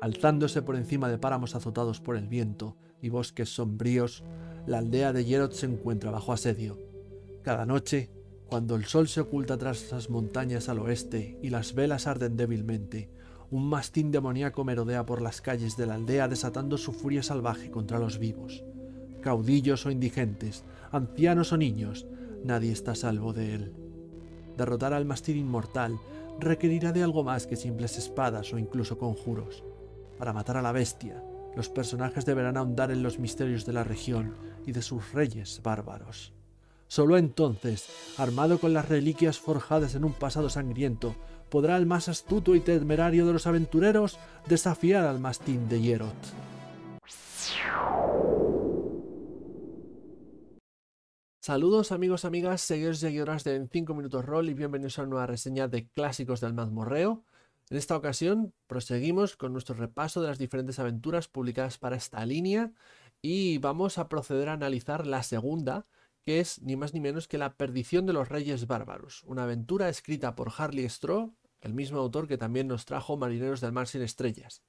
Alzándose por encima de páramos azotados por el viento y bosques sombríos, la aldea de Jerroth se encuentra bajo asedio. Cada noche, cuando el sol se oculta tras las montañas al oeste y las velas arden débilmente, un mastín demoníaco merodea por las calles de la aldea desatando su furia salvaje contra los vivos. Caudillos o indigentes, ancianos o niños, nadie está a salvo de él. Derrotar al mastín inmortal requerirá de algo más que simples espadas o incluso conjuros. Para matar a la bestia, los personajes deberán ahondar en los misterios de la región y de sus reyes bárbaros. Solo entonces, armado con las reliquias forjadas en un pasado sangriento, podrá el más astuto y temerario de los aventureros desafiar al mastín de Jerroth. Saludos amigos, amigas, seguidores y seguidoras de En 5 Minutos Roll y bienvenidos a una nueva reseña de clásicos del mazmorreo. En esta ocasión proseguimos con nuestro repaso de las diferentes aventuras publicadas para esta línea y vamos a proceder a analizar la segunda, que es ni más ni menos que La perdición de los reyes bárbaros, una aventura escrita por Harley Straw, el mismo autor que también nos trajo Marineros del Mar sin Estrellas.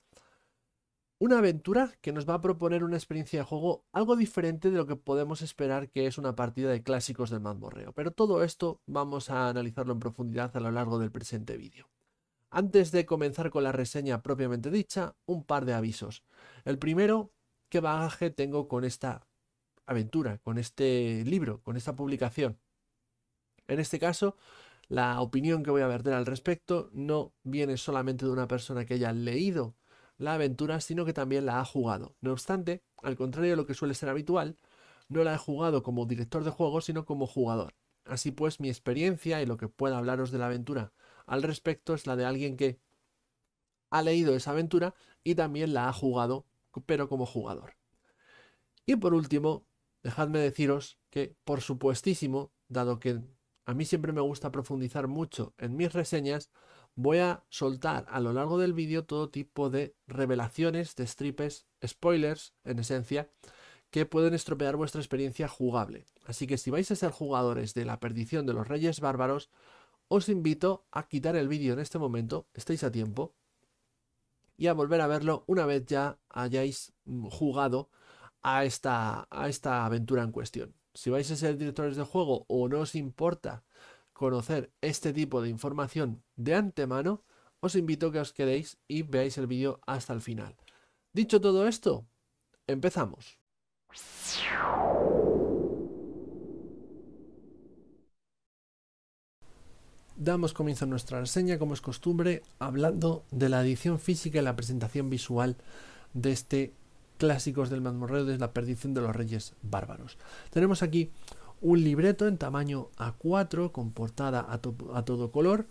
Una aventura que nos va a proponer una experiencia de juego algo diferente de lo que podemos esperar que es una partida de clásicos del mazmorreo, pero todo esto vamos a analizarlo en profundidad a lo largo del presente vídeo. Antes de comenzar con la reseña propiamente dicha, un par de avisos. El primero, ¿qué bagaje tengo con esta aventura, con este libro, con esta publicación? En este caso, la opinión que voy a verter al respecto no viene solamente de una persona que haya leído la aventura, sino que también la ha jugado. No obstante, al contrario de lo que suele ser habitual, no la he jugado como director de juego, sino como jugador. Así pues, mi experiencia y lo que pueda hablaros de la aventura al respecto es la de alguien que ha leído esa aventura y también la ha jugado, pero como jugador. Y por último, dejadme deciros que, por supuestísimo, dado que a mí siempre me gusta profundizar mucho en mis reseñas, voy a soltar a lo largo del vídeo todo tipo de revelaciones, de stripes, spoilers, en esencia, que pueden estropear vuestra experiencia jugable. Así que si vais a ser jugadores de La perdición de los reyes bárbaros, os invito a quitar el vídeo en este momento, estáis a tiempo, y a volver a verlo una vez ya hayáis jugado a esta aventura en cuestión. Si vais a ser directores de juego o no os importa conocer este tipo de información de antemano, os invito a que os quedéis y veáis el vídeo hasta el final. Dicho todo esto, empezamos. Damos comienzo a nuestra reseña, como es costumbre, hablando de la edición física y la presentación visual de este Clásicos del mazmorreo de La perdición de los reyes bárbaros. Tenemos aquí un libreto en tamaño A4 con portada a todo color,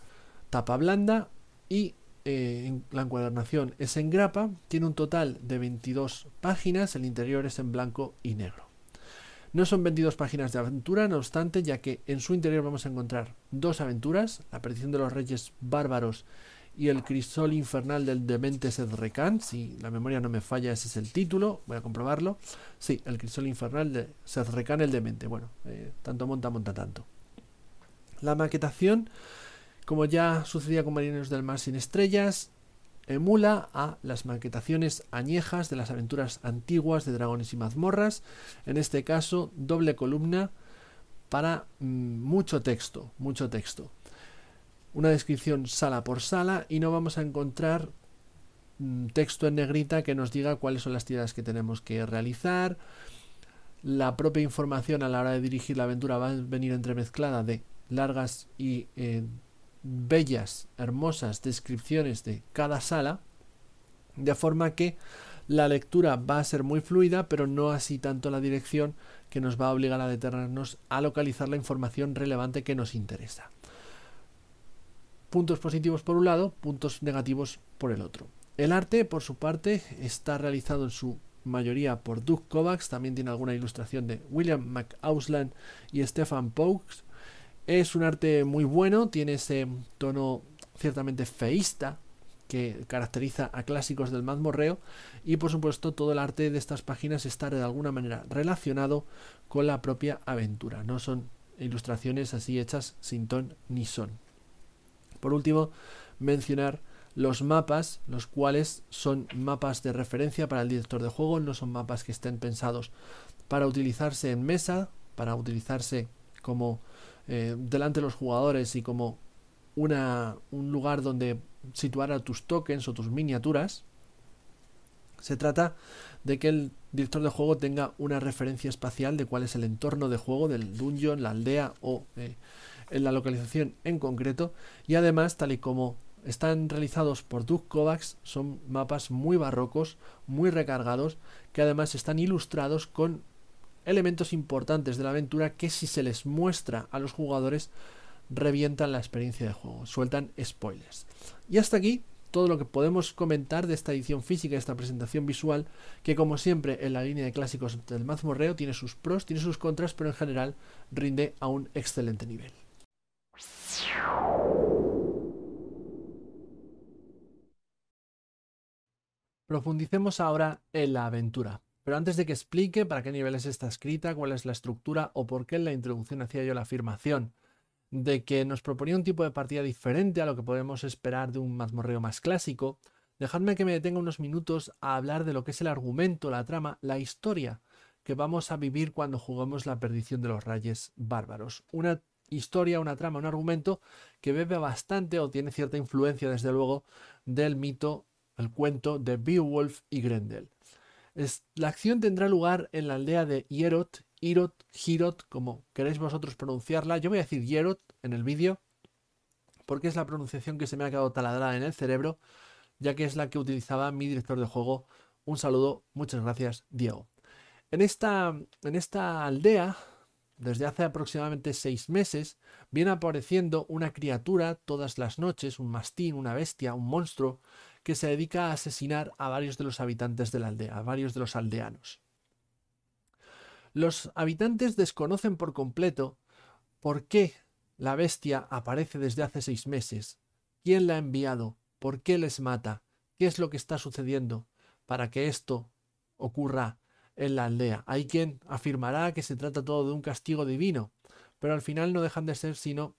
tapa blanda y la encuadernación es en grapa. Tiene un total de 22 páginas, el interior es en blanco y negro. No son 22 páginas de aventura, no obstante, ya que en su interior vamos a encontrar dos aventuras, La perdición de los reyes bárbaros y El crisol infernal del demente Sedrecan. Si la memoria no me falla, ese es el título, voy a comprobarlo. Sí, El crisol infernal de Sedrecan el demente. Bueno, tanto monta tanto. La maquetación, como ya sucedía con Marineros del Mar sin Estrellas, emula a las maquetaciones añejas de las aventuras antiguas de Dragones y Mazmorras. En este caso, doble columna para mucho texto. Una descripción sala por sala y no vamos a encontrar texto en negrita que nos diga cuáles son las tiradas que tenemos que realizar. La propia información a la hora de dirigir la aventura va a venir entremezclada de largas y bellas, hermosas descripciones de cada sala, de forma que la lectura va a ser muy fluida, pero no así tanto la dirección, que nos va a obligar a detenernos a localizar la información relevante que nos interesa. Puntos positivos por un lado, puntos negativos por el otro. El arte, por su parte, está realizado en su mayoría por Doug Kovacs, también tiene alguna ilustración de William McAusland y Stefan Paux. Es un arte muy bueno, tiene ese tono ciertamente feísta que caracteriza a clásicos del mazmorreo y por supuesto todo el arte de estas páginas está de alguna manera relacionado con la propia aventura, no son ilustraciones así hechas sin ton ni son. Por último, mencionar los mapas, los cuales son mapas de referencia para el director de juego, no son mapas que estén pensados para utilizarse en mesa, para utilizarse como delante de los jugadores y como un lugar donde situar a tus tokens o tus miniaturas. Se trata de que el director de juego tenga una referencia espacial de cuál es el entorno de juego del dungeon, la aldea o en la localización en concreto. Y además, tal y como están realizados por Doug Kovacs, son mapas muy barrocos, muy recargados, que además están ilustrados con elementos importantes de la aventura que, si se les muestra a los jugadores, revientan la experiencia de juego, sueltan spoilers. Y hasta aquí todo lo que podemos comentar de esta edición física, de esta presentación visual, que como siempre en la línea de clásicos del mazmorreo tiene sus pros, tiene sus contras, pero en general rinde a un excelente nivel. Profundicemos ahora en la aventura, pero antes de que explique para qué niveles está escrita, cuál es la estructura o por qué en la introducción hacía yo la afirmación de que nos proponía un tipo de partida diferente a lo que podemos esperar de un mazmorreo más clásico, dejadme que me detenga unos minutos a hablar de lo que es el argumento, la trama, la historia que vamos a vivir cuando juguemos la perdición de los reyes bárbaros. Una historia, una trama, un argumento que bebe bastante o tiene cierta influencia, desde luego, del mito, el cuento de Beowulf y Grendel. La acción tendrá lugar en la aldea de Hierot, Hirot, como queréis vosotros pronunciarla. Yo voy a decir Hierot en el vídeo porque es la pronunciación que se me ha quedado taladrada en el cerebro, ya que es la que utilizaba mi director de juego. Un saludo, muchas gracias, Diego. En esta aldea, desde hace aproximadamente 6 meses, viene apareciendo una criatura todas las noches, un mastín, una bestia, un monstruo, que se dedica a asesinar a varios de los habitantes de la aldea, a varios de los aldeanos. Los habitantes desconocen por completo por qué la bestia aparece desde hace 6 meses, quién la ha enviado, por qué les mata, qué es lo que está sucediendo para que esto ocurra en la aldea. Hay quien afirmará que se trata todo de un castigo divino, pero al final no dejan de ser sino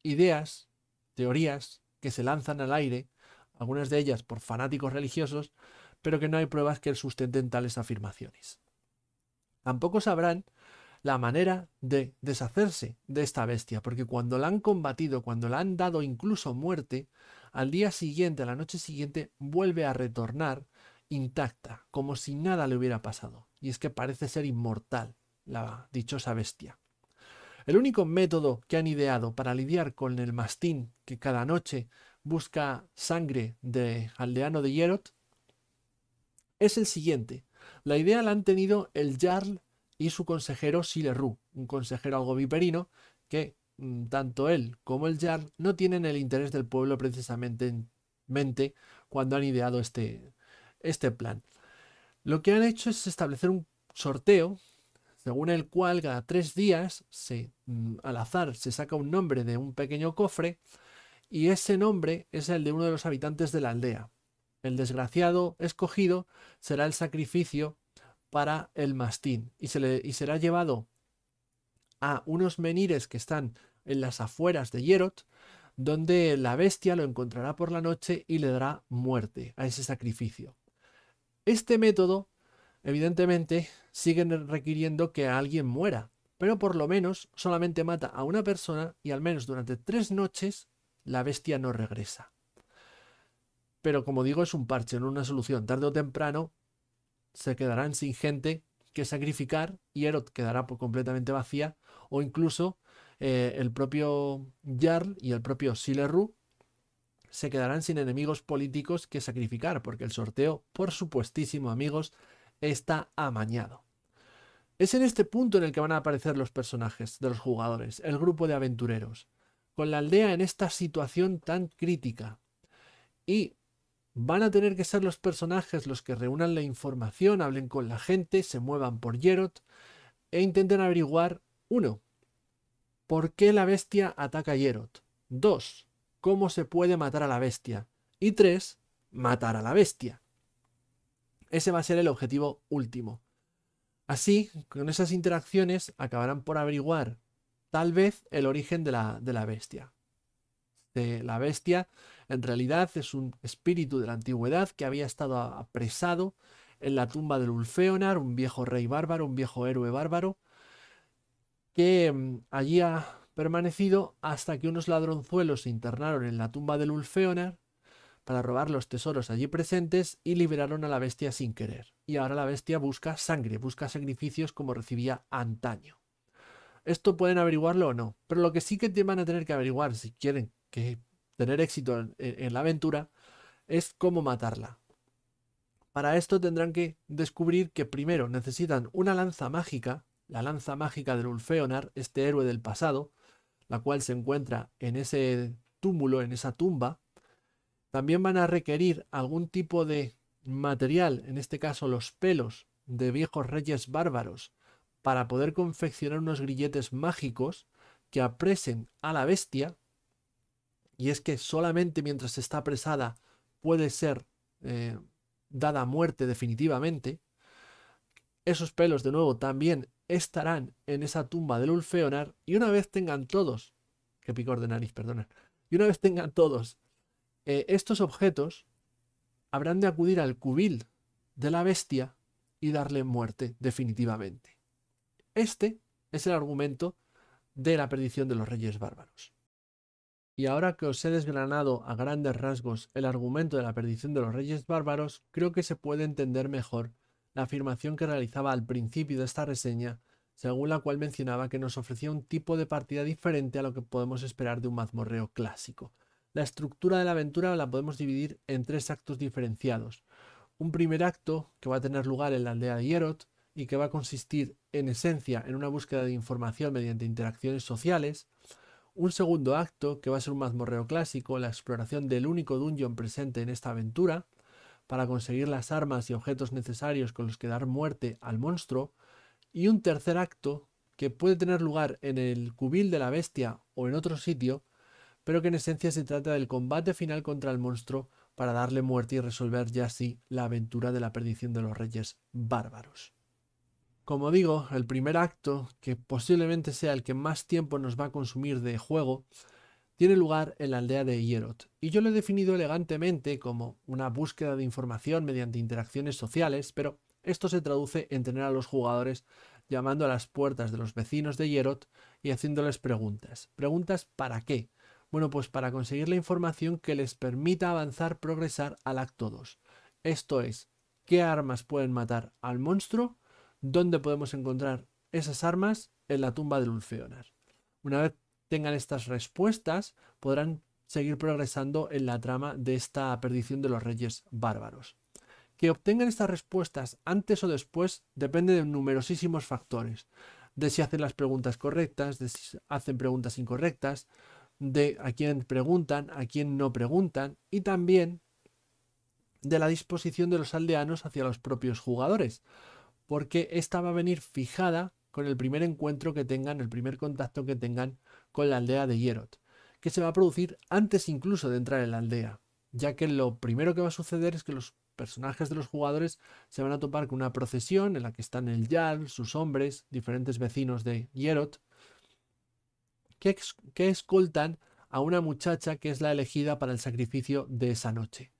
ideas, teorías que se lanzan al aire, algunas de ellas por fanáticos religiosos, pero que no hay pruebas que sustenten tales afirmaciones. Tampoco sabrán la manera de deshacerse de esta bestia, porque cuando la han combatido, cuando la han dado incluso muerte, al día siguiente, a la noche siguiente, vuelve a retornar intacta, como si nada le hubiera pasado. Y es que parece ser inmortal la dichosa bestia. El único método que han ideado para lidiar con el mastín que cada noche busca sangre de aldeano de Hierot es el siguiente. La idea la han tenido el Jarl y su consejero Silerru, un consejero algo viperino que tanto él como el Jarl no tienen el interés del pueblo precisamente en mente cuando han ideado este plan. Lo que han hecho es establecer un sorteo según el cual cada 3 días al azar se saca un nombre de un pequeño cofre y ese nombre es el de uno de los habitantes de la aldea. El desgraciado escogido será el sacrificio para el mastín y será llevado a unos menires que están en las afueras de Hierot, donde la bestia lo encontrará por la noche y le dará muerte a ese sacrificio. Este método, evidentemente, sigue requiriendo que alguien muera, pero por lo menos solamente mata a una persona y al menos durante 3 noches la bestia no regresa. Pero como digo, es un parche, no una solución. Tarde o temprano se quedarán sin gente que sacrificar y Hierot quedará completamente vacía, o incluso el propio Jarl y el propio Silerru se quedarán sin enemigos políticos que sacrificar, porque el sorteo, por supuestísimo, amigos, está amañado. Es en este punto en el que van a aparecer los personajes de los jugadores, el grupo de aventureros, con la aldea en esta situación tan crítica. Y van a tener que ser los personajes los que reúnan la información, hablen con la gente, se muevan por Hierot e intenten averiguar: 1. ¿Por qué la bestia ataca a Hierot? 2. ¿Cómo se puede matar a la bestia? Y 3. Matar a la bestia. Ese va a ser el objetivo último. Así, con esas interacciones acabarán por averiguar tal vez el origen de la bestia. La bestia En realidad es un espíritu de la antigüedad que había estado apresado en la tumba del Ulfeonar, un viejo rey bárbaro, un viejo héroe bárbaro, que allí ha permanecido hasta que unos ladronzuelos se internaron en la tumba del Ulfeonar para robar los tesoros allí presentes y liberaron a la bestia sin querer. Y ahora la bestia busca sangre, busca sacrificios como recibía antaño. Esto pueden averiguarlo o no, pero lo que sí que van a tener que averiguar si quieren tener éxito en la aventura es cómo matarla. Para esto tendrán que descubrir que primero necesitan una lanza mágica, la lanza mágica del Ulfeonar, este héroe del pasado, la cual se encuentra en ese túmulo, en esa tumba. También van a requerir algún tipo de material, en este caso los pelos de viejos reyes bárbaros, para poder confeccionar unos grilletes mágicos que apresen a la bestia. Y es que solamente mientras está apresada puede ser dada muerte definitivamente. Esos pelos de nuevo también estarán en esa tumba del Ulfeonar y una vez tengan todos, que picor de nariz, perdona, y una vez tengan todos estos objetos, habrán de acudir al cubil de la bestia y darle muerte definitivamente. Este es el argumento de la perdición de los reyes bárbaros. Y ahora que os he desgranado a grandes rasgos el argumento de la perdición de los reyes bárbaros, creo que se puede entender mejor la afirmación que realizaba al principio de esta reseña, según la cual mencionaba que nos ofrecía un tipo de partida diferente a lo que podemos esperar de un mazmorreo clásico. La estructura de la aventura la podemos dividir en 3 actos diferenciados. Un primer acto que va a tener lugar en la aldea de Hierot y que va a consistir en esencia en una búsqueda de información mediante interacciones sociales. Un segundo acto que va a ser un mazmorreo clásico, la exploración del único dungeon presente en esta aventura para conseguir las armas y objetos necesarios con los que dar muerte al monstruo. Y un tercer acto que puede tener lugar en el cubil de la bestia o en otro sitio, pero que en esencia se trata del combate final contra el monstruo para darle muerte y resolver ya así la aventura de la perdición de los reyes bárbaros. Como digo, el primer acto, que posiblemente sea el que más tiempo nos va a consumir de juego, tiene lugar en la aldea de Hierot, y yo lo he definido elegantemente como una búsqueda de información mediante interacciones sociales, pero esto se traduce en tener a los jugadores llamando a las puertas de los vecinos de Hierot y haciéndoles preguntas. ¿Preguntas para qué? Bueno, pues para conseguir la información que les permita avanzar, progresar al acto 2. Esto es, ¿qué armas pueden matar al monstruo? ¿Dónde podemos encontrar esas armas? En la tumba del Ulfeonar. Una vez tengan estas respuestas, podrán seguir progresando en la trama de esta perdición de los reyes bárbaros. Que obtengan estas respuestas antes o después depende de numerosísimos factores. De si hacen las preguntas correctas, de si hacen preguntas incorrectas, de a quién preguntan, a quién no preguntan, y también de la disposición de los aldeanos hacia los propios jugadores, porque esta va a venir fijada con el primer encuentro que tengan, el primer contacto que tengan con la aldea de Hierot, que se va a producir antes incluso de entrar en la aldea, ya que lo primero que va a suceder es que los personajes de los jugadores se van a topar con una procesión en la que están el Jarl, sus hombres, diferentes vecinos de Hierot, que escoltan a una muchacha que es la elegida para el sacrificio de esa noche.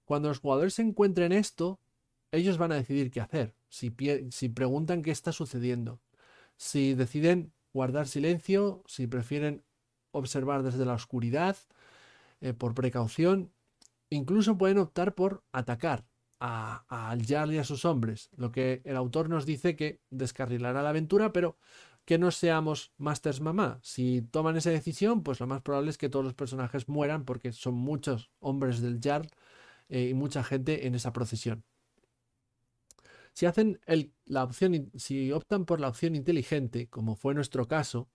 Cuando los jugadores se encuentren esto, ellos van a decidir qué hacer, si preguntan qué está sucediendo, si deciden guardar silencio, si prefieren observar desde la oscuridad, por precaución, incluso pueden optar por atacar al Jarl y a sus hombres, lo que el autor nos dice que descarrilará la aventura, pero que no seamos Masters Mamá. Si toman esa decisión, pues lo más probable es que todos los personajes mueran porque son muchos hombres del Jarl y mucha gente en esa procesión. Si hacen si optan por la opción inteligente, como fue nuestro caso,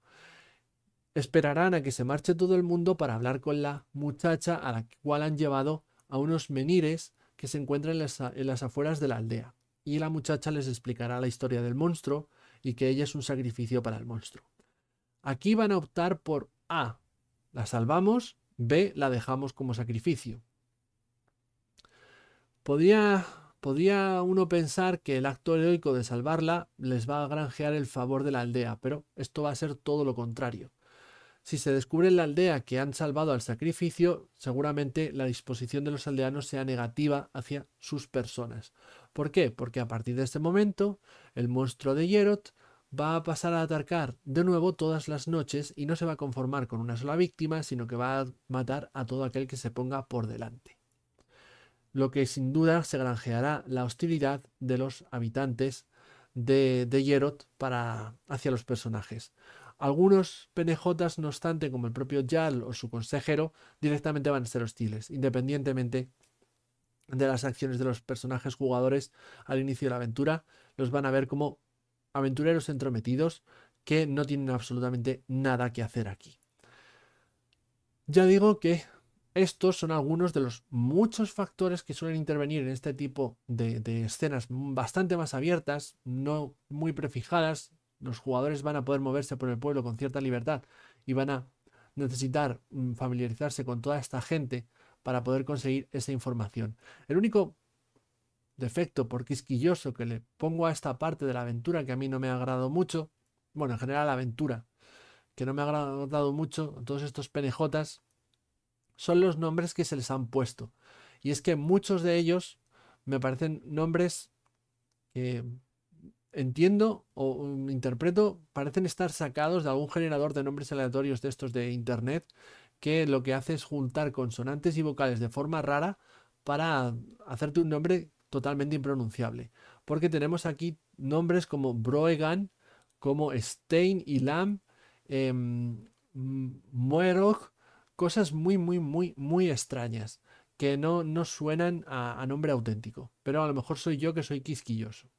esperarán a que se marche todo el mundo para hablar con la muchacha a la cual han llevado a unos menires que se encuentran en las afueras de la aldea. Y la muchacha les explicará la historia del monstruo y que ella es un sacrificio para el monstruo. Aquí van a optar por A, la salvamos, B, la dejamos como sacrificio. Podría uno pensar que el acto heroico de salvarla les va a granjear el favor de la aldea, pero esto va a ser todo lo contrario. Si se descubre en la aldea que han salvado al sacrificio, seguramente la disposición de los aldeanos sea negativa hacia sus personas. ¿Por qué? Porque a partir de este momento, el monstruo de Yerot va a pasar a atacar de nuevo todas las noches y no se va a conformar con una sola víctima, sino que va a matar a todo aquel que se ponga por delante. Lo que sin duda se granjeará la hostilidad de los habitantes de Yerot hacia los personajes. Algunos PNJs, no obstante, como el propio Jarl o su consejero, directamente van a ser hostiles, independientemente de las acciones de los personajes jugadores al inicio de la aventura. Los van a ver como aventureros entrometidos que no tienen absolutamente nada que hacer aquí. Ya digo que estos son algunos de los muchos factores que suelen intervenir en este tipo de escenas bastante más abiertas, no muy prefijadas. Los jugadores van a poder moverse por el pueblo con cierta libertad y van a necesitar familiarizarse con toda esta gente para poder conseguir esa información. El único defecto por quisquilloso que le pongo a esta parte de la aventura que a mí no me ha agradado mucho, bueno, en general la aventura que no me ha agradado mucho, todos estos PNJs, son los nombres que se les han puesto. Y es que muchos de ellos me parecen nombres que entiendo o interpreto, parecen estar sacados de algún generador de nombres aleatorios de estos de internet, que lo que hace es juntar consonantes y vocales de forma rara para hacerte un nombre totalmente impronunciable. Porque tenemos aquí nombres como Broegan, como Stein y Lam, Moerog, cosas muy extrañas que no suenan a nombre auténtico. Pero a lo mejor soy yo que soy quisquilloso.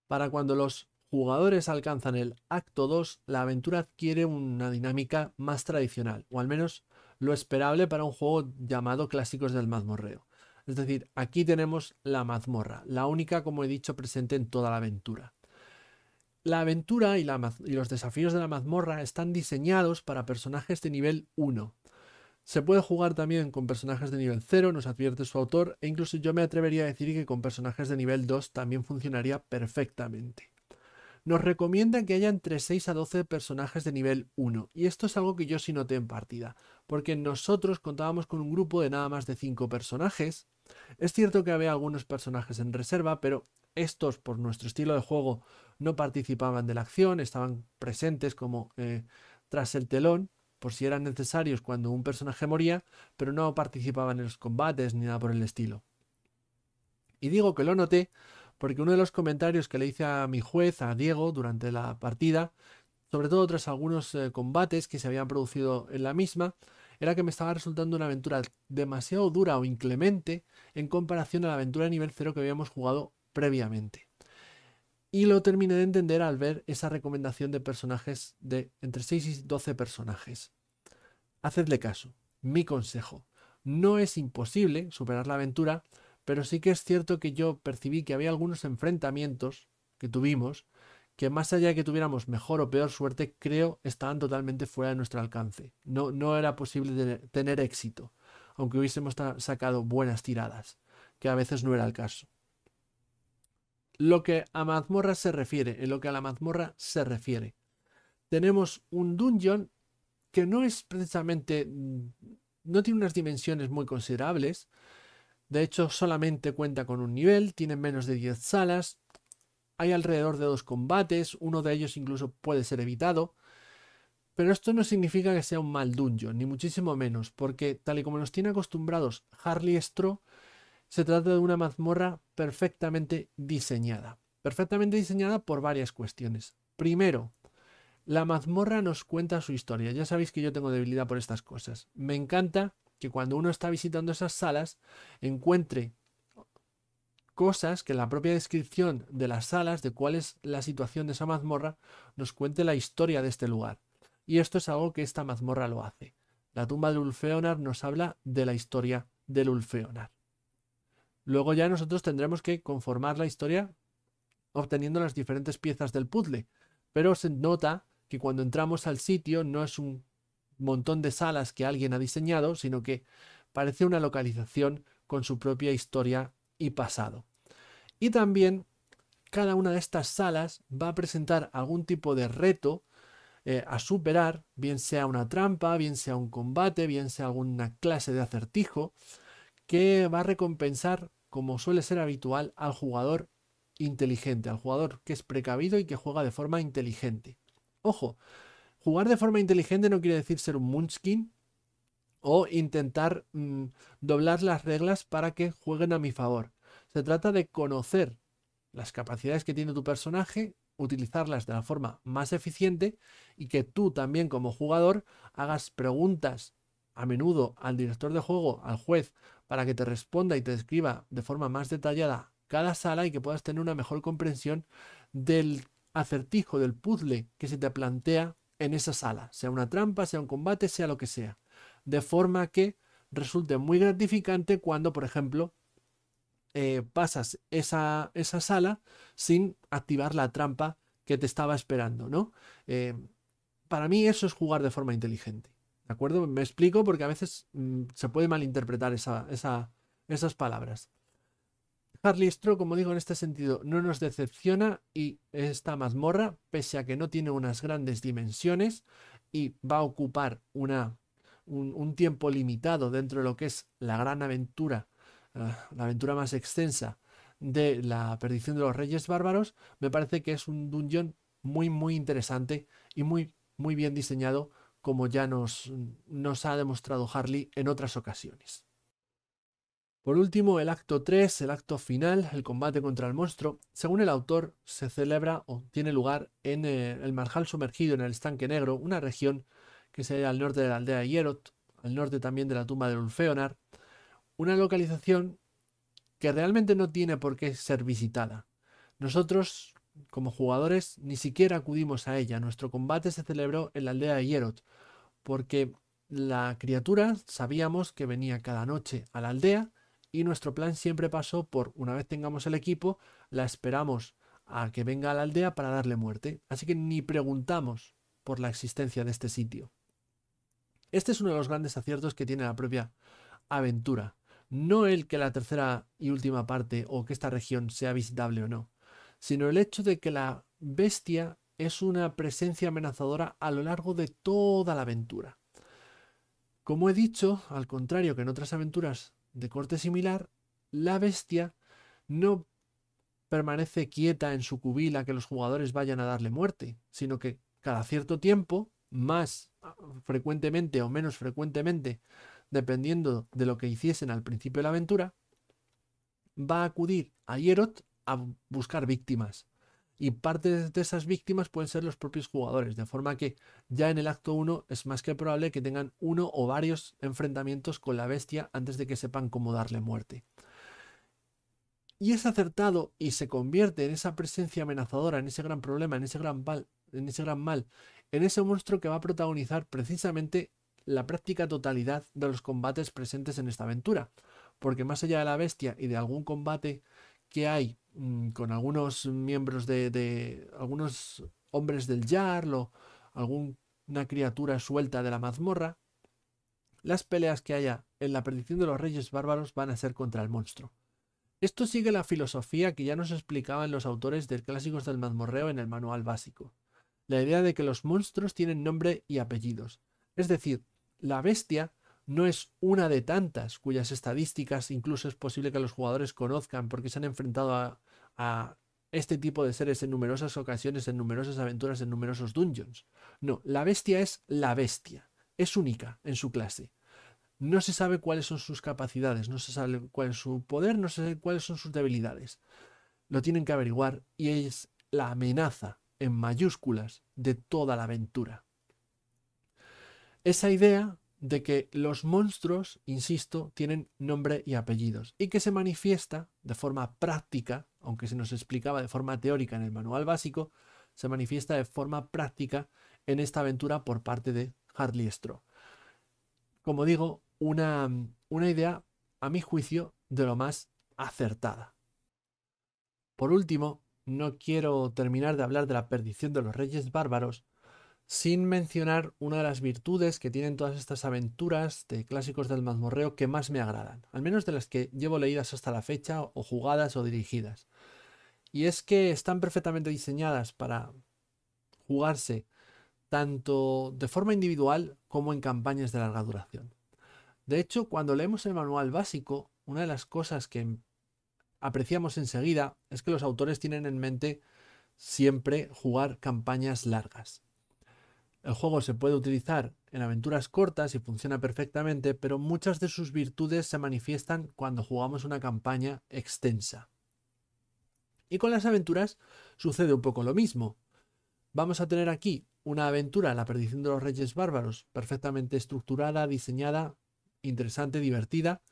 Para cuando los jugadores alcanzan el acto 2, la aventura adquiere una dinámica más tradicional, o al menos lo esperable para un juego llamado Clásicos del Mazmorreo. Es decir, aquí tenemos la mazmorra, la única, como he dicho, presente en toda la aventura. La aventura y los desafíos de la mazmorra están diseñados para personajes de nivel 1. Se puede jugar también con personajes de nivel 0, nos advierte su autor, e incluso yo me atrevería a decir que con personajes de nivel 2 también funcionaría perfectamente. Nos recomienda que haya entre 6 a 12 personajes de nivel 1, y esto es algo que yo sí noté en partida, porque nosotros contábamos con un grupo de nada más de 5 personajes. Es cierto que había algunos personajes en reserva, pero estos, por nuestro estilo de juego, no participaban de la acción, estaban presentes como tras el telón, por si eran necesarios cuando un personaje moría, pero no participaban en los combates ni nada por el estilo. Y digo que lo noté porque uno de los comentarios que le hice a mi juez, a Diego, durante la partida, sobre todo tras algunos combates que se habían producido en la misma, era que me estaba resultando una aventura demasiado dura o inclemente en comparación a la aventura de nivel 0 que habíamos jugado previamente. Y lo terminé de entender al ver esa recomendación de personajes de entre 6 y 12 personajes. Hacedle caso. Mi consejo. No es imposible superar la aventura, pero sí que es cierto que yo percibí que había algunos enfrentamientos que tuvimos que, más allá de que tuviéramos mejor o peor suerte, creo estaban totalmente fuera de nuestro alcance. No era posible tener éxito, aunque hubiésemos sacado buenas tiradas, que a veces no era el caso. Lo que a mazmorra se refiere, en lo que a la mazmorra se refiere, tenemos un dungeon que no es precisamente, no tiene unas dimensiones muy considerables. De hecho, solamente cuenta con un nivel, tiene menos de 10 salas, hay alrededor de 2 combates, uno de ellos incluso puede ser evitado. Pero esto no significa que sea un mal dungeon, ni muchísimo menos, porque tal y como nos tiene acostumbrados Harley Straw, se trata de una mazmorra perfectamente diseñada. Perfectamente diseñada por varias cuestiones. Primero, la mazmorra nos cuenta su historia. Ya sabéis que yo tengo debilidad por estas cosas. Me encanta que cuando uno está visitando esas salas encuentre cosas que en la propia descripción de las salas, de cuál es la situación de esa mazmorra, nos cuente la historia de este lugar. Y esto es algo que esta mazmorra lo hace. La tumba de Ulfeonar nos habla de la historia del Ulfeonar. Luego ya nosotros tendremos que conformar la historia obteniendo las diferentes piezas del puzzle. Pero se nota que cuando entramos al sitio no es un montón de salas que alguien ha diseñado, sino que parece una localización con su propia historia y pasado. Y también cada una de estas salas va a presentar algún tipo de reto a superar, bien sea una trampa, bien sea un combate, bien sea alguna clase de acertijo, que va a recompensar, como suele ser habitual, al jugador inteligente, al jugador que es precavido y que juega de forma inteligente. Ojo, jugar de forma inteligente no quiere decir ser un munchkin o intentar doblar las reglas para que jueguen a mi favor. Se trata de conocer las capacidades que tiene tu personaje, utilizarlas de la forma más eficiente y que tú también como jugador hagas preguntas a menudo al director de juego, al juez, para que te responda y te describa de forma más detallada cada sala y que puedas tener una mejor comprensión del acertijo, del puzzle que se te plantea en esa sala, sea una trampa, sea un combate, sea lo que sea. De forma que resulte muy gratificante cuando, por ejemplo, pasas esa sala sin activar la trampa que te estaba esperando, ¿no? Eh, para mí eso es jugar de forma inteligente, ¿de acuerdo? Me explico porque a veces se puede malinterpretar esas palabras. Harley Straw, como digo, en este sentido, no nos decepciona y esta mazmorra, pese a que no tiene unas grandes dimensiones y va a ocupar un tiempo limitado dentro de lo que es la gran aventura, la aventura más extensa de la perdición de los Reyes Bárbaros, me parece que es un dungeon muy interesante y muy bien diseñado, como ya nos ha demostrado Harley en otras ocasiones. Por último, el acto 3, el acto final, el combate contra el monstruo, según el autor, se celebra o tiene lugar en el marjal sumergido en el estanque negro, una región que se halla al norte de la aldea de Hierot, al norte también de la tumba de Ulfeonar, una localización que realmente no tiene por qué ser visitada. Nosotros, como jugadores, ni siquiera acudimos a ella. Nuestro combate se celebró en la aldea de Hierot, porque la criatura sabíamos que venía cada noche a la aldea y nuestro plan siempre pasó por, una vez tengamos el equipo, la esperamos a que venga a la aldea para darle muerte. Así que ni preguntamos por la existencia de este sitio. Este es uno de los grandes aciertos que tiene la propia aventura. No el que la tercera y última parte o que esta región sea visitable o no, sino el hecho de que la bestia es una presencia amenazadora a lo largo de toda la aventura. Como he dicho, al contrario que en otras aventuras de corte similar, la bestia no permanece quieta en su cubil a que los jugadores vayan a darle muerte, sino que cada cierto tiempo, más frecuentemente o menos frecuentemente, dependiendo de lo que hiciesen al principio de la aventura, va a acudir a Hierot a buscar víctimas. Y parte de esas víctimas pueden ser los propios jugadores, de forma que ya en el acto 1 es más que probable que tengan uno o varios enfrentamientos con la bestia antes de que sepan cómo darle muerte. Y es acertado y se convierte en esa presencia amenazadora, en ese gran problema, en ese gran mal, en ese monstruo que va a protagonizar precisamente la práctica totalidad de los combates presentes en esta aventura. Porque más allá de la bestia y de algún combate que hay con algunos miembros de algunos hombres del Jarl o alguna criatura suelta de la mazmorra, las peleas que haya en la perdición de los Reyes Bárbaros van a ser contra el monstruo. Esto sigue la filosofía que ya nos explicaban los autores de Clásicos del Mazmorreo en el manual básico. La idea de que los monstruos tienen nombre y apellidos. Es decir, la bestia no es una de tantas cuyas estadísticas incluso es posible que los jugadores conozcan porque se han enfrentado a este tipo de seres en numerosas ocasiones, en numerosas aventuras, en numerosos dungeons. No, la bestia es la bestia. Es única en su clase. No se sabe cuáles son sus capacidades, no se sabe cuál es su poder, no se sabe cuáles son sus debilidades. Lo tienen que averiguar y es la amenaza en mayúsculas de toda la aventura. Esa idea de que los monstruos, insisto, tienen nombre y apellidos y que se manifiesta de forma práctica, aunque se nos explicaba de forma teórica en el manual básico, se manifiesta de forma práctica en esta aventura por parte de Harley Straw. Como digo, una idea, a mi juicio, de lo más acertada. Por último, no quiero terminar de hablar de la perdición de los Reyes Bárbaros sin mencionar una de las virtudes que tienen todas estas aventuras de Clásicos del Mazmorreo que más me agradan, al menos de las que llevo leídas hasta la fecha o jugadas o dirigidas. Y es que están perfectamente diseñadas para jugarse tanto de forma individual como en campañas de larga duración. De hecho, cuando leemos el manual básico, una de las cosas que apreciamos enseguida es que los autores tienen en mente siempre jugar campañas largas. El juego se puede utilizar en aventuras cortas y funciona perfectamente, pero muchas de sus virtudes se manifiestan cuando jugamos una campaña extensa. Y con las aventuras sucede un poco lo mismo. Vamos a tener aquí una aventura, La perdición de los Reyes Bárbaros, perfectamente estructurada, diseñada, interesante, divertida,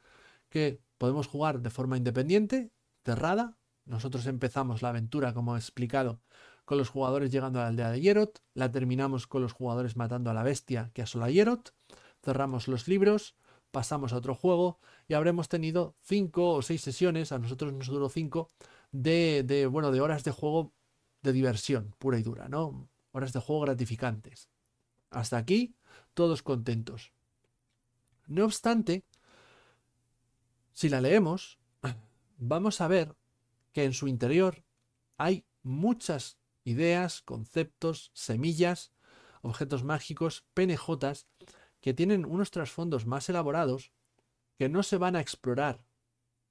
que podemos jugar de forma independiente, cerrada. Nosotros empezamos la aventura, como he explicado, con los jugadores llegando a la aldea de Hierot, la terminamos con los jugadores matando a la bestia que asola Hierot, cerramos los libros, pasamos a otro juego y habremos tenido 5 o 6 sesiones, a nosotros nos duró 5, de horas de juego de diversión pura y dura, ¿no? Horas de juego gratificantes. Hasta aquí, todos contentos. No obstante, si la leemos, vamos a ver que en su interior hay muchas ideas, conceptos, semillas, objetos mágicos, PNJs, que tienen unos trasfondos más elaborados que no se van a explorar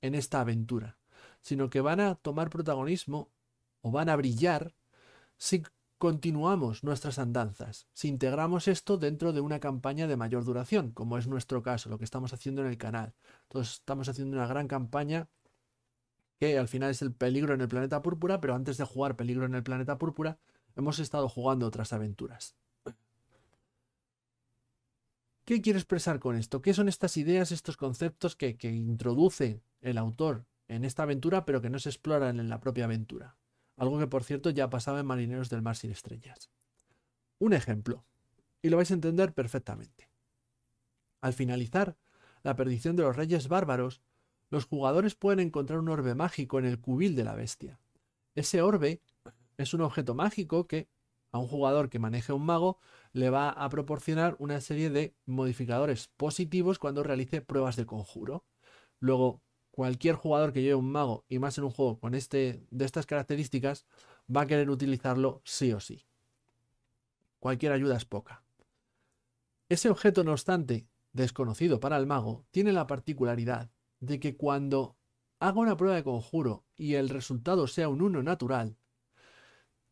en esta aventura, sino que van a tomar protagonismo o van a brillar si continuamos nuestras andanzas, si integramos esto dentro de una campaña de mayor duración, como es nuestro caso, lo que estamos haciendo en el canal. Entonces estamos haciendo una gran campaña que al final es el Peligro en el Planeta Púrpura, pero antes de jugar Peligro en el Planeta Púrpura, hemos estado jugando otras aventuras. ¿Qué quiero expresar con esto? ¿Qué son estas ideas, estos conceptos que introduce el autor en esta aventura, pero que no se exploran en la propia aventura? Algo que, por cierto, ya pasaba en Marineros del Mar sin Estrellas. Un ejemplo, y lo vais a entender perfectamente. Al finalizar La perdición de los Reyes Bárbaros, los jugadores pueden encontrar un orbe mágico en el cubil de la bestia. Ese orbe es un objeto mágico que a un jugador que maneje un mago le va a proporcionar una serie de modificadores positivos cuando realice pruebas de conjuro. Luego, cualquier jugador que lleve un mago, y más en un juego con de estas características, va a querer utilizarlo sí o sí. Cualquier ayuda es poca. Ese objeto, no obstante, desconocido para el mago, tiene la particularidad de que cuando haga una prueba de conjuro y el resultado sea un 1 natural,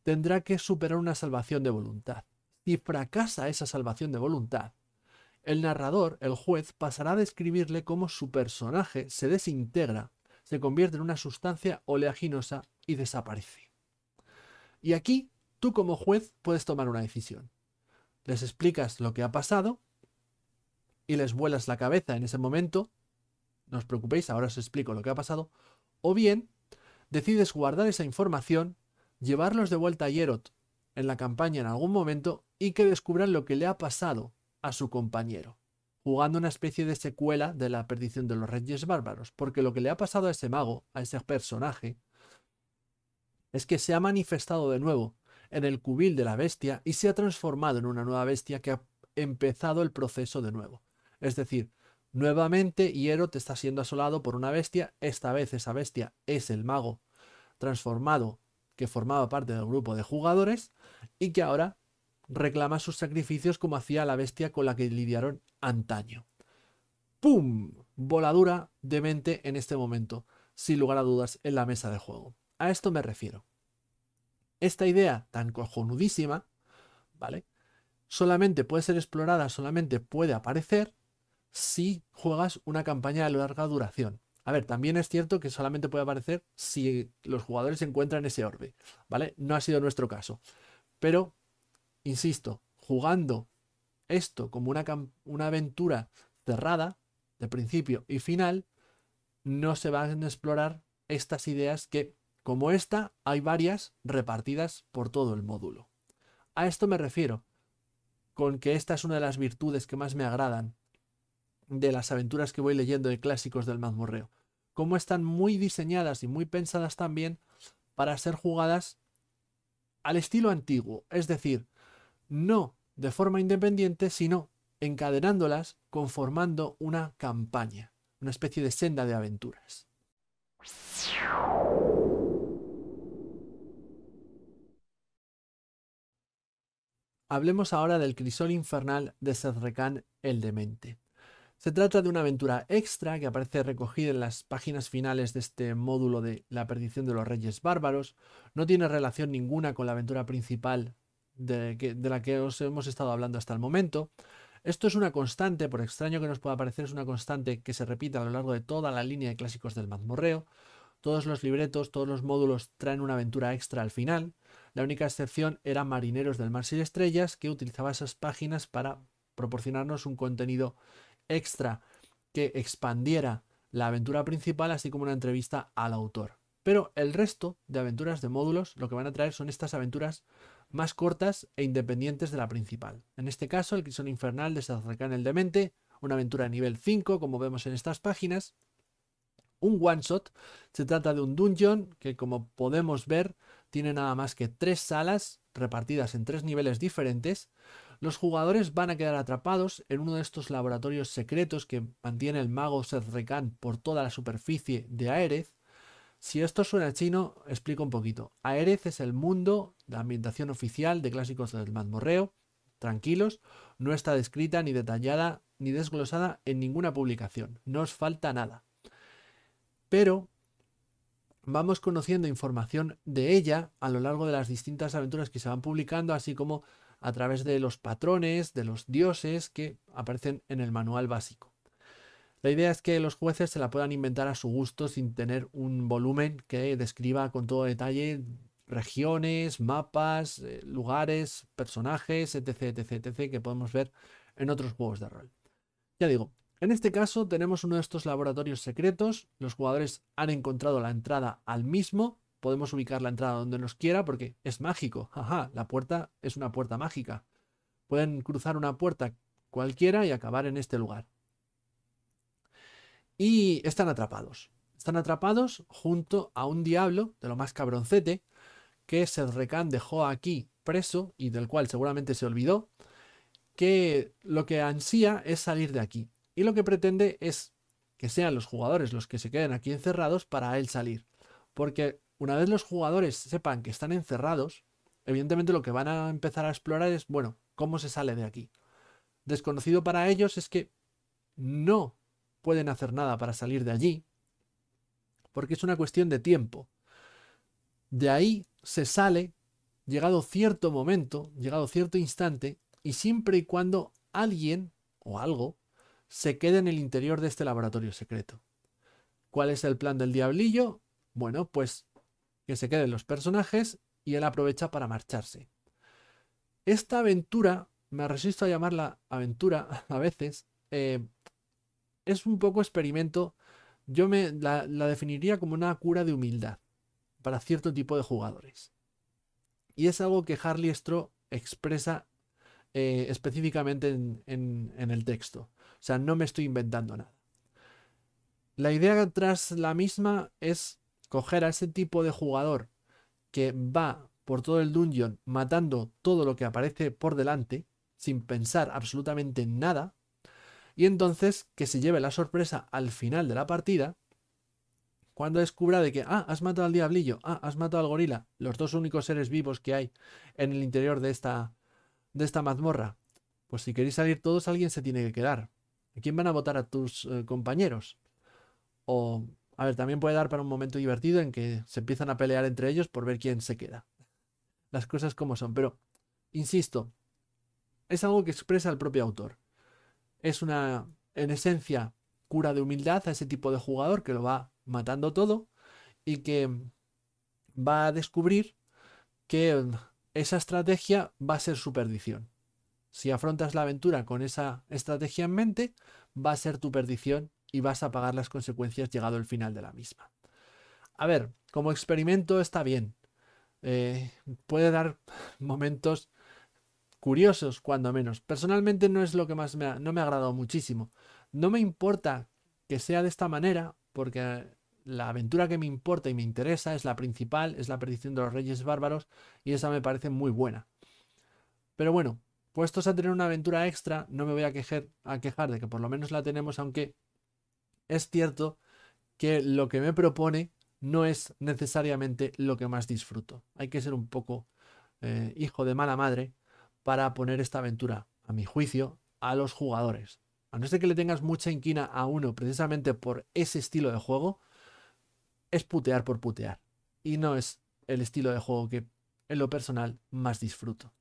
tendrá que superar una salvación de voluntad. Si fracasa esa salvación de voluntad, el narrador, el juez, pasará a describirle cómo su personaje se desintegra, se convierte en una sustancia oleaginosa y desaparece. Y aquí, tú como juez puedes tomar una decisión. Les explicas lo que ha pasado y les vuelas la cabeza en ese momento. No os preocupéis, ahora os explico lo que ha pasado. O bien, decides guardar esa información, llevarlos de vuelta a Hierot en la campaña en algún momento y que descubran lo que le ha pasado a su compañero, jugando una especie de secuela de La perdición de los Reyes Bárbaros, porque lo que le ha pasado a ese mago, a ese personaje, es que se ha manifestado de nuevo en el cubil de la bestia y se ha transformado en una nueva bestia que ha empezado el proceso de nuevo. Es decir, nuevamente Hierot está siendo asolado por una bestia, esta vez esa bestia es el mago transformado que formaba parte del grupo de jugadores y que ahora reclama sus sacrificios como hacía la bestia con la que lidiaron antaño. ¡Pum! Voladura de mente en este momento, sin lugar a dudas, en la mesa de juego. A esto me refiero. Esta idea tan cojonudísima, ¿vale? Solamente puede ser explorada, solamente puede aparecer si juegas una campaña de larga duración. A ver, también es cierto que solamente puede aparecer si los jugadores encuentran ese orbe, ¿vale? No ha sido nuestro caso. Pero, insisto, jugando esto como una aventura cerrada, de principio y final, no se van a explorar estas ideas que, como esta, hay varias repartidas por todo el módulo. A esto me refiero, con que esta es una de las virtudes que más me agradan de las aventuras que voy leyendo de clásicos del mazmorreo. Cómo están muy diseñadas y muy pensadas también para ser jugadas al estilo antiguo, es decir, no de forma independiente, sino encadenándolas, conformando una campaña, una especie de senda de aventuras. hablemos ahora del Crisol Infernal de Zedrekán el Demente. Se trata de una aventura extra que aparece recogida en las páginas finales de este módulo de La perdición de los Reyes Bárbaros. No tiene relación ninguna con la aventura principal de la que os hemos estado hablando hasta el momento. Esto es una constante, por extraño que nos pueda parecer, es una constante que se repite a lo largo de toda la línea de clásicos del mazmorreo. Todos los libretos, todos los módulos traen una aventura extra al final. La única excepción era Marineros del Mar sin Estrellas, que utilizaba esas páginas para proporcionarnos un contenido extra que expandiera la aventura principal, así como una entrevista al autor. Pero el resto de aventuras de módulos lo que van a traer son estas aventuras más cortas e independientes de la principal. En este caso, el Crisol Infernal de Zedrekán el Demente, una aventura de nivel 5, como vemos en estas páginas. Un one shot, se trata de un dungeon que, como podemos ver, tiene nada más que 3 salas repartidas en 3 niveles diferentes. Los jugadores van a quedar atrapados en uno de estos laboratorios secretos que mantiene el mago Zedrekán por toda la superficie de Aerith. Si esto suena chino, explico un poquito. Aerith es el mundo, la ambientación oficial de clásicos del mazmorreo. Tranquilos, no está descrita ni detallada ni desglosada en ninguna publicación. No os falta nada. Pero vamos conociendo información de ella a lo largo de las distintas aventuras que se van publicando, así como a través de los patrones, de los dioses que aparecen en el manual básico. La idea es que los jueces se la puedan inventar a su gusto sin tener un volumen que describa con todo detalle regiones, mapas, lugares, personajes, etc, etc, etc, que podemos ver en otros juegos de rol. Ya digo, en este caso tenemos uno de estos laboratorios secretos. Los jugadores han encontrado la entrada al mismo. Podemos ubicar la entrada donde nos quiera porque es mágico. Ajá, la puerta es una puerta mágica. Pueden cruzar una puerta cualquiera y acabar en este lugar. Y están atrapados. Están atrapados junto a un diablo de lo más cabroncete que Zedrekán dejó aquí preso y del cual seguramente se olvidó, que lo que ansía es salir de aquí. Y lo que pretende es que sean los jugadores los que se queden aquí encerrados para él salir. Porque una vez los jugadores sepan que están encerrados, evidentemente lo que van a empezar a explorar es, bueno, ¿cómo se sale de aquí? Desconocido para ellos es que no pueden hacer nada para salir de allí, porque es una cuestión de tiempo. De ahí se sale, llegado cierto momento, llegado cierto instante, y siempre y cuando alguien o algo se quede en el interior de este laboratorio secreto. ¿Cuál es el plan del diablillo? Bueno, pues que se queden los personajes y él aprovecha para marcharse. Esta aventura, me resisto a llamarla aventura a veces, es un poco experimento. Yo la definiría como una cura de humildad para cierto tipo de jugadores. Y es algo que Harley Stroh expresa específicamente en el texto. O sea, no me estoy inventando nada. La idea tras la misma es coger a ese tipo de jugador que va por todo el dungeon matando todo lo que aparece por delante, sin pensar absolutamente en nada, y entonces que se lleve la sorpresa al final de la partida cuando descubra de que, has matado al diablillo, has matado al gorila, los dos únicos seres vivos que hay en el interior de esta mazmorra. Pues si queréis salir todos, alguien se tiene que quedar. ¿A quién van a votar a tus compañeros? O, a ver, también puede dar para un momento divertido en que se empiezan a pelear entre ellos por ver quién se queda. Las cosas como son, pero, insisto, es algo que expresa el propio autor. Es una, en esencia, cura de humildad a ese tipo de jugador que lo va matando todo y que va a descubrir que esa estrategia va a ser su perdición. Si afrontas la aventura con esa estrategia en mente, va a ser tu perdición y vas a pagar las consecuencias llegado el final de la misma. A ver, como experimento está bien. Puede dar momentos curiosos, cuando menos. Personalmente no es lo que más no me ha agradado muchísimo. No me importa que sea de esta manera, porque la aventura que me importa y me interesa es la principal, es la perdición de los Reyes Bárbaros, y esa me parece muy buena. Pero bueno, puestos a tener una aventura extra, no me voy a quejar de que por lo menos la tenemos, aunque es cierto que lo que me propone no es necesariamente lo que más disfruto. Hay que ser un poco hijo de mala madre para poner esta aventura, a mi juicio, a los jugadores. A no ser que le tengas mucha inquina a uno precisamente por ese estilo de juego, es putear por putear. Y no es el estilo de juego que, en lo personal, más disfruto.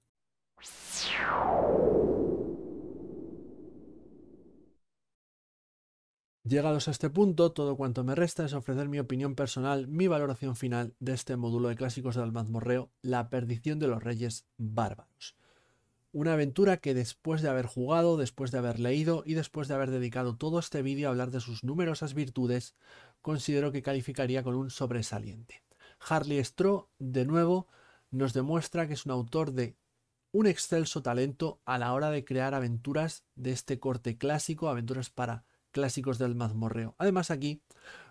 Llegados a este punto, todo cuanto me resta es ofrecer mi opinión personal, mi valoración final de este módulo de clásicos del mazmorreo, La perdición de los reyes bárbaros. Una aventura que después de haber jugado, después de haber leído y después de haber dedicado todo este vídeo a hablar de sus numerosas virtudes, considero que calificaría con un sobresaliente. Harley Stroh, de nuevo, nos demuestra que es un autor de un excelso talento a la hora de crear aventuras de este corte clásico, aventuras para clásicos del mazmorreo. Además, aquí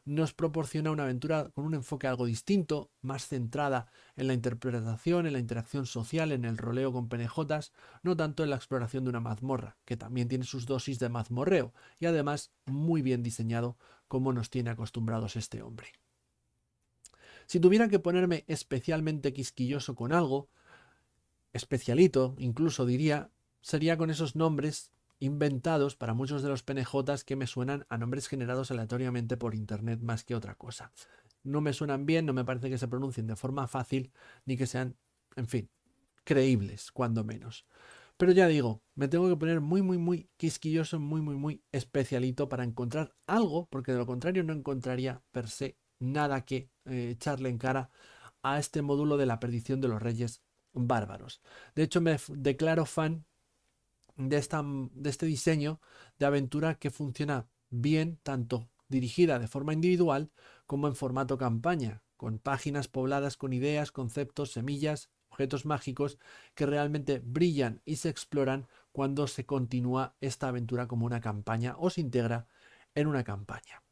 nos proporciona una aventura con un enfoque algo distinto, más centrada en la interpretación, en la interacción social, en el roleo con penejotas, no tanto en la exploración de una mazmorra, que también tiene sus dosis de mazmorreo y además muy bien diseñado como nos tiene acostumbrados este hombre. Si tuviera que ponerme especialmente quisquilloso con algo, especialito incluso diría, sería con esos nombres inventados para muchos de los penejotas que me suenan a nombres generados aleatoriamente por internet más que otra cosa. No me suenan bien, no me parece que se pronuncien de forma fácil, ni que sean, en fin, creíbles, cuando menos. Pero ya digo, me tengo que poner muy quisquilloso, muy especialito para encontrar algo, porque de lo contrario no encontraría per se nada que echarle en cara a este módulo de la perdición de los reyes bárbaros. De hecho, me declaro fan de este diseño de aventura que funciona bien, tanto dirigida de forma individual como en formato campaña, con páginas pobladas con ideas, conceptos, semillas, objetos mágicos que realmente brillan y se exploran cuando se continúa esta aventura como una campaña o se integra en una campaña.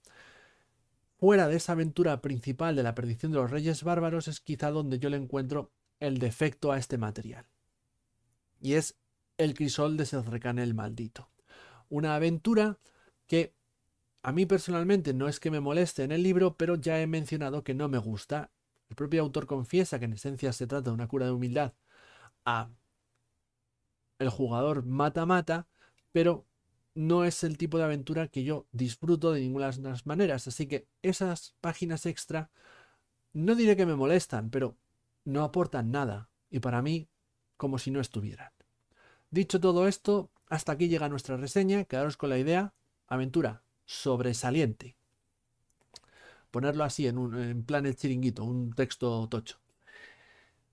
Fuera de esa aventura principal de la perdición de los reyes bárbaros es quizá donde yo le encuentro el defecto a este material. Y es el crisol de Sedrecane el maldito. Una aventura que a mí personalmente no es que me moleste en el libro, pero ya he mencionado que no me gusta. El propio autor confiesa que en esencia se trata de una cura de humildad a el jugador mata-mata, pero no es el tipo de aventura que yo disfruto de ninguna de las maneras. Así que esas páginas extra no diré que me molestan, pero no aportan nada. Y para mí, como si no estuvieran. Dicho todo esto, hasta aquí llega nuestra reseña. Quedaros con la idea, aventura sobresaliente. Ponerlo así en plan el chiringuito, un texto tocho.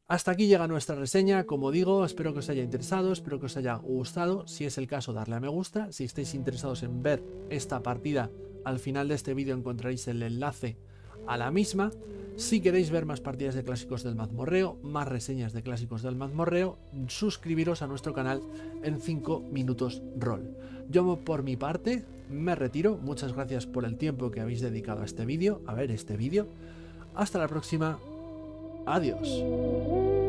Hasta aquí llega nuestra reseña. Como digo, espero que os haya interesado, espero que os haya gustado. Si es el caso, darle a me gusta. Si estáis interesados en ver esta partida, al final de este vídeo encontraréis el enlace a la misma. Si queréis ver más partidas de clásicos del mazmorreo, más reseñas de clásicos del mazmorreo, suscribiros a nuestro canal en 5 minutos rol. Yo por mi parte me retiro. Muchas gracias por el tiempo que habéis dedicado a este vídeo, a ver este vídeo. Hasta la próxima. Adiós.